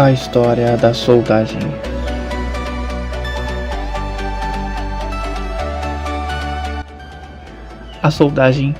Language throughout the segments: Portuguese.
A história da soldagem. A soldagem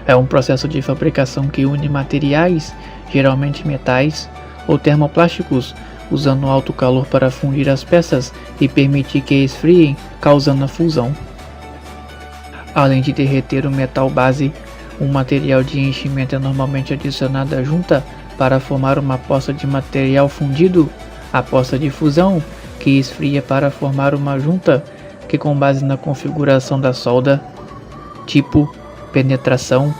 é um processo de fabricação que une materiais, geralmente metais ou termoplásticos, usando alto calor para fundir as peças e permitir que esfriem, causando a fusão. Além de derreter o metal base, um material de enchimento é normalmente adicionado à junta para formar uma poça de material fundido, a poça de fusão, que esfria para formar uma junta que, com base na configuração da solda, tipo, penetração,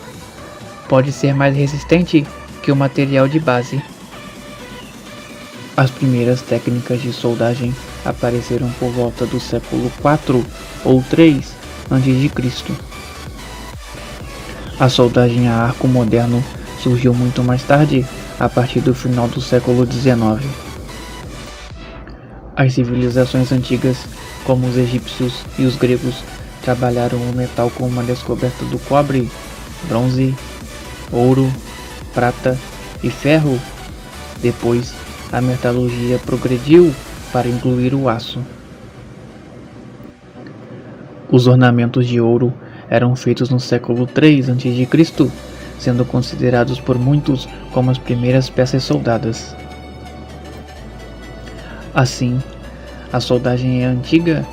pode ser mais resistente que o material de base. As primeiras técnicas de soldagem apareceram por volta do século IV ou III a.C. A soldagem a arco moderno surgiu muito mais tarde, a partir do final do século XIX. As civilizações antigas, como os egípcios e os gregos, trabalharam o metal com uma descoberta do cobre, bronze, ouro, prata e ferro. Depois, a metalurgia progrediu para incluir o aço. Os ornamentos de ouro eram feitos no século III a.C., sendo considerados por muitos como as primeiras peças soldadas. Assim, a soldagem é antiga,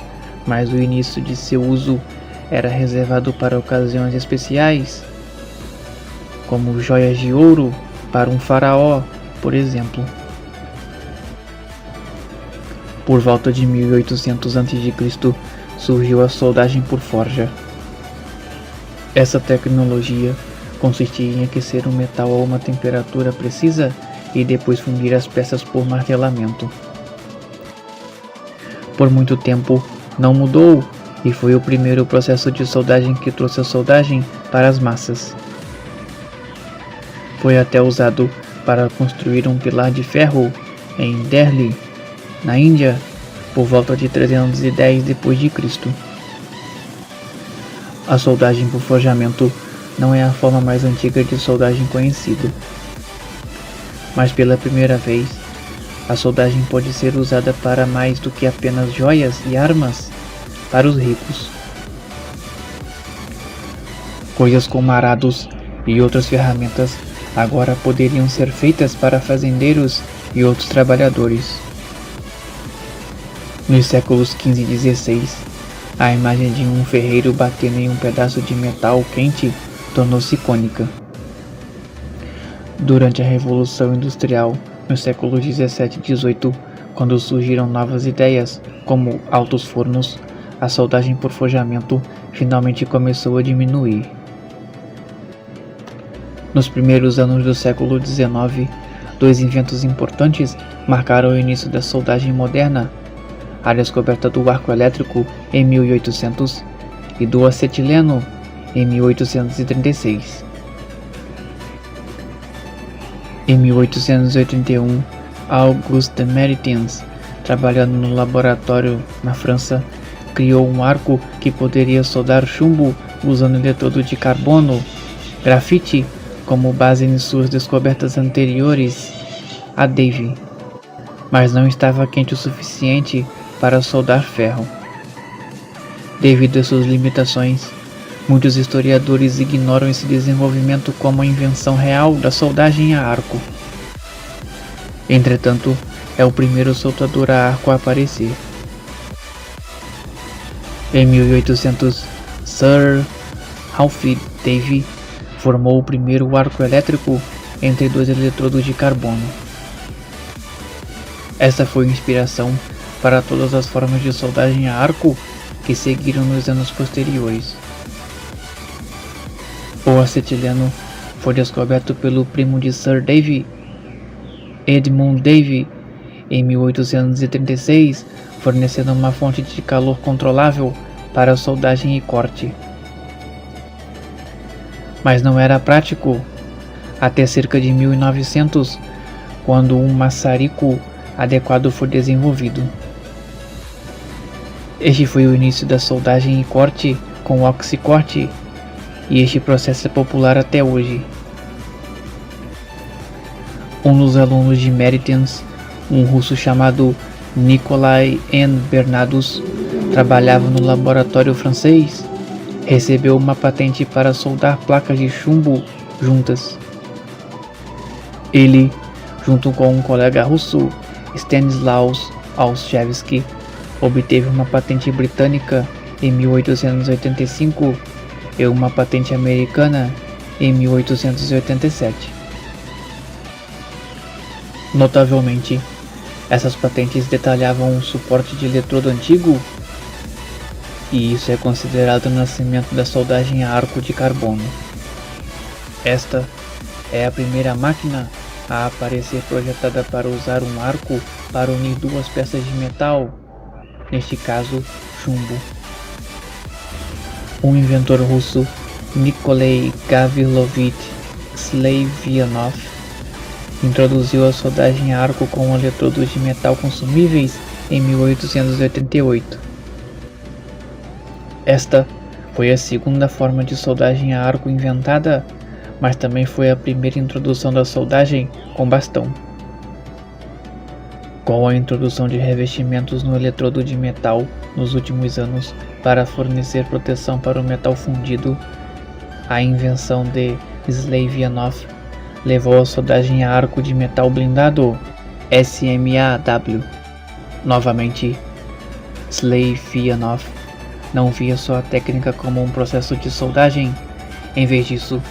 mas o início de seu uso era reservado para ocasiões especiais, como joias de ouro para um faraó, por exemplo. Por volta de 1800 a.C., surgiu a soldagem por forja. Essa tecnologia consistia em aquecer o metal a uma temperatura precisa e depois fundir as peças por martelamento. Por muito tempo não mudou e foi o primeiro processo de soldagem que trouxe a soldagem para as massas. Foi até usado para construir um pilar de ferro em Delhi, na Índia, por volta de 310 d.C. A soldagem por forjamento não é a forma mais antiga de soldagem conhecida, mas pela primeira vez, a soldagem pode ser usada para mais do que apenas joias e armas para os ricos. Coisas como arados e outras ferramentas agora poderiam ser feitas para fazendeiros e outros trabalhadores. Nos séculos XV e XVI, a imagem de um ferreiro batendo em um pedaço de metal quente tornou-se icônica. Durante a Revolução Industrial, nos séculos XVII e XVIII, quando surgiram novas ideias, como altos fornos, a soldagem por forjamento finalmente começou a diminuir. Nos primeiros anos do século XIX, dois inventos importantes marcaram o início da soldagem moderna: a descoberta do arco elétrico em 1800 e do acetileno em 1836. Em 1881, Auguste de Meritens, trabalhando no laboratório na França, criou um arco que poderia soldar chumbo usando eletrodo de carbono, grafite, como base em suas descobertas anteriores a Davy, mas não estava quente o suficiente para soldar ferro. Devido a suas limitações, muitos historiadores ignoram esse desenvolvimento como a invenção real da soldagem a arco. Entretanto, é o primeiro soldador a arco a aparecer. Em 1800, Sir Alfred Davy formou o primeiro arco elétrico entre dois eletrodos de carbono. Essa foi a inspiração para todas as formas de soldagem a arco que seguiram nos anos posteriores. O acetileno foi descoberto pelo primo de Sir Davy, Edmund Davy, em 1836, fornecendo uma fonte de calor controlável para soldagem e corte. Mas não era prático até cerca de 1900, quando um maçarico adequado foi desenvolvido. Este foi o início da soldagem e corte com oxicorte, e este processo é popular até hoje. Um dos alunos de Meritens, um russo chamado Nikolai N. Bernardus trabalhava no laboratório francês, recebeu uma patente para soldar placas de chumbo juntas. Ele, junto com um colega russo, Stanislaus Olszewski, obteve uma patente britânica em 1885 e uma patente americana em 1887. Notavelmente, essas patentes detalhavam um suporte de eletrodo antigo, e isso é considerado o nascimento da soldagem a arco de carbono. Esta é a primeira máquina a aparecer projetada para usar um arco para unir duas peças de metal, neste caso, chumbo. O inventor russo Nikolai Gavrilovich Slavyanov introduziu a soldagem a arco com eletrodos de metal consumíveis em 1888. Esta foi a segunda forma de soldagem a arco inventada, mas também foi a primeira introdução da soldagem com bastão. Com a introdução de revestimentos no eletrodo de metal nos últimos anos para fornecer proteção para o metal fundido, a invenção de Slavyanov levou a soldagem a arco de metal blindado SMAW. Novamente, Slavyanov não via sua técnica como um processo de soldagem. Em vez disso,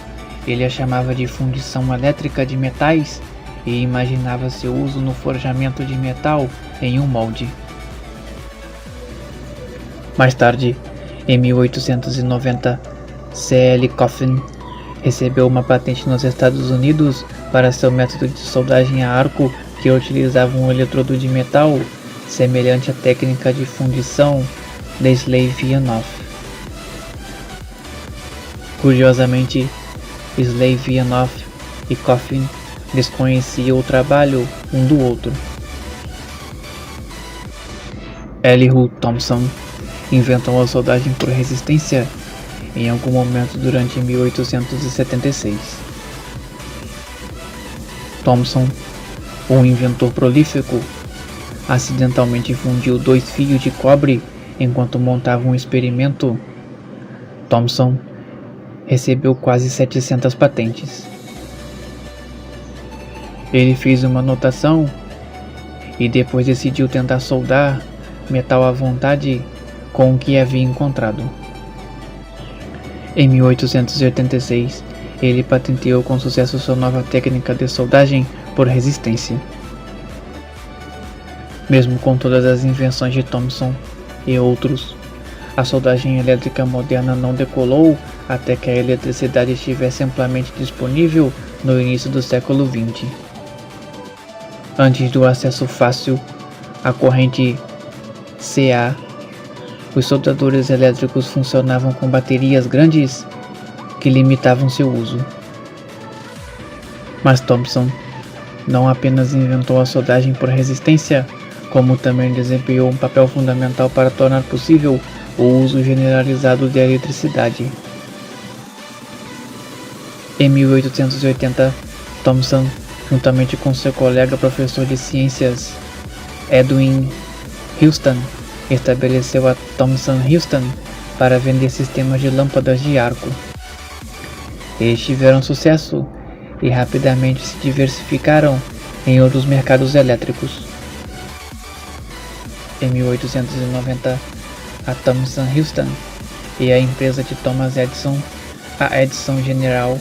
ele a chamava de fundição elétrica de metais e imaginava seu uso no forjamento de metal em um molde. Mais tarde, em 1890, C.L. Coffin recebeu uma patente nos Estados Unidos para seu método de soldagem a arco que utilizava um eletrodo de metal semelhante à técnica de fundição de Slavyanov. Curiosamente, Slavyanov e Coffin desconheciam o trabalho um do outro. Elihu Thomson inventou a soldagem por resistência em algum momento durante 1876. Thomson, um inventor prolífico, acidentalmente fundiu 2 fios de cobre enquanto montava um experimento. Thomson recebeu quase 700 patentes. Ele fez uma anotação e depois decidiu tentar soldar metal à vontade com o que havia encontrado. Em 1886, ele patenteou com sucesso sua nova técnica de soldagem por resistência. Mesmo com todas as invenções de Thomson e outros, a soldagem elétrica moderna não decolou até que a eletricidade estivesse amplamente disponível no início do século XX. Antes do acesso fácil à corrente CA, os soldadores elétricos funcionavam com baterias grandes que limitavam seu uso. Mas Thomson não apenas inventou a soldagem por resistência, como também desempenhou um papel fundamental para tornar possível o uso generalizado de eletricidade. Em 1880, Thomson, juntamente com seu colega professor de ciências Edwin Houston, estabeleceu a Thomson-Houston para vender sistemas de lâmpadas de arco. Eles tiveram sucesso e rapidamente se diversificaram em outros mercados elétricos. Em 1890, a Thomson-Houston e a empresa de Thomas Edison, a Edison General,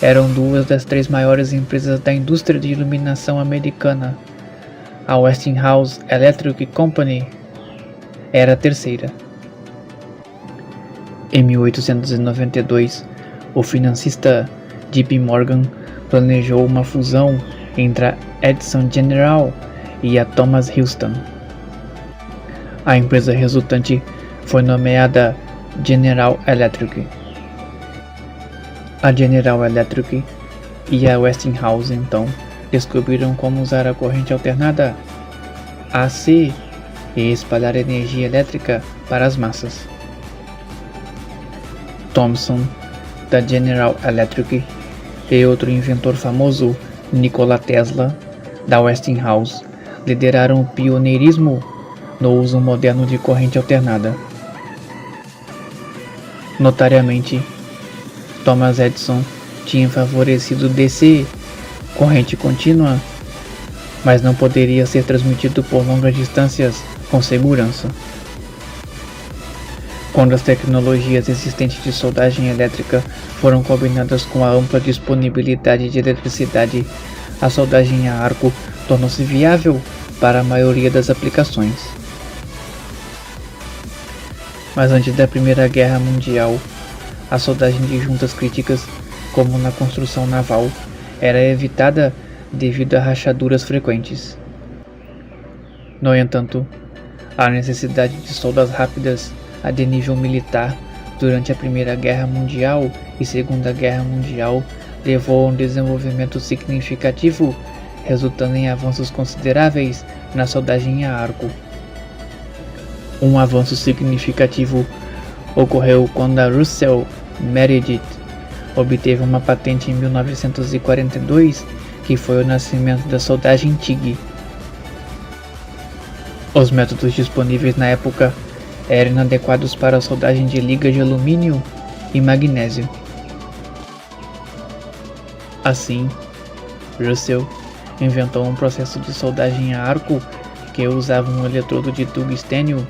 eram duas das 3 maiores empresas da indústria de iluminação americana. A Westinghouse Electric Company era a terceira. Em 1892, o financista J.P. Morgan planejou uma fusão entre a Edison General e a Thomas Houston. A empresa resultante foi nomeada General Electric. A General Electric e a Westinghouse então descobriram como usar a corrente alternada AC e espalhar energia elétrica para as massas. Thomson, da General Electric, e outro inventor famoso, Nikola Tesla, da Westinghouse, lideraram o pioneirismo no uso moderno de corrente alternada. Notariamente, Thomas Edison tinha favorecido DC, corrente contínua, mas não poderia ser transmitido por longas distâncias com segurança. Quando as tecnologias existentes de soldagem elétrica foram combinadas com a ampla disponibilidade de eletricidade, a soldagem a arco tornou-se viável para a maioria das aplicações. Mas antes da Primeira Guerra Mundial, a soldagem de juntas críticas, como na construção naval, era evitada devido a rachaduras frequentes. No entanto, a necessidade de soldas rápidas a de nível militar durante a Primeira Guerra Mundial e Segunda Guerra Mundial levou a um desenvolvimento significativo, resultando em avanços consideráveis na soldagem a arco. Um avanço significativo ocorreu quando a Russell Meredith obteve uma patente em 1942, que foi o nascimento da soldagem TIG. Os métodos disponíveis na época eram inadequados para a soldagem de ligas de alumínio e magnésio. Assim, Russell inventou um processo de soldagem a arco que usava um eletrodo de tungstênio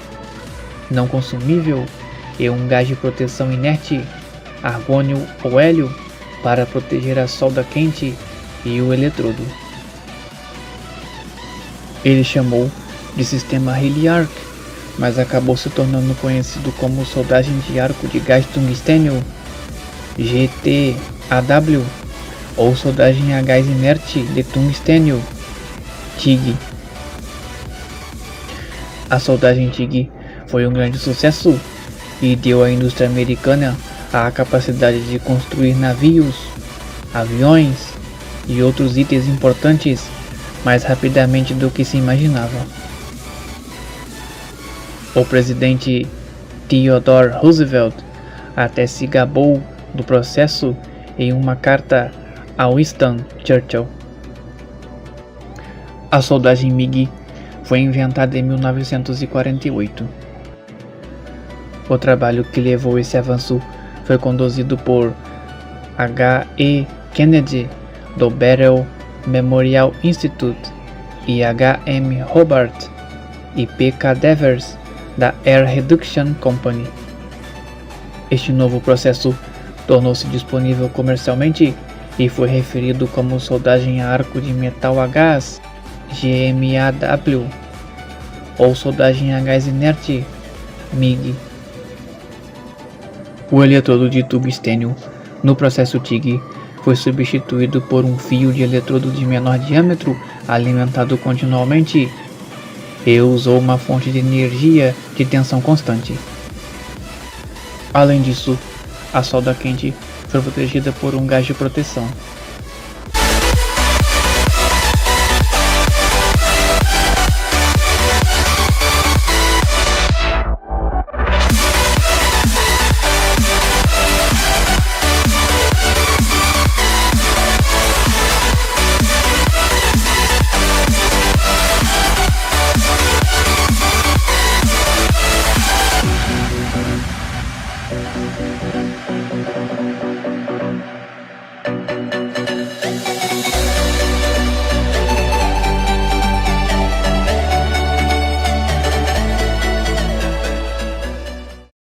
não consumível e um gás de proteção inerte, argônio ou hélio, para proteger a solda quente e o eletrodo. Ele chamou de sistema Haley-Arc, mas acabou se tornando conhecido como soldagem de arco de gás tungstênio, GTAW, ou soldagem a gás inerte de tungstênio, TIG. A soldagem TIG foi um grande sucesso e deu à indústria americana a capacidade de construir navios, aviões e outros itens importantes mais rapidamente do que se imaginava. O presidente Theodore Roosevelt até se gabou do processo em uma carta a Winston Churchill. A soldagem MiG foi inventada em 1948. O trabalho que levou esse avanço foi conduzido por H.E. Kennedy, do Battle Memorial Institute, e H.M. Hobart e P.K. Devers, da Air Reduction Company. Este novo processo tornou-se disponível comercialmente e foi referido como soldagem a arco de metal a gás, GMAW, ou soldagem a gás inerte, MiG. O eletrodo de tungstênio no processo TIG foi substituído por um fio de eletrodo de menor diâmetro alimentado continuamente e usou uma fonte de energia de tensão constante. Além disso, a solda quente foi protegida por um gás de proteção.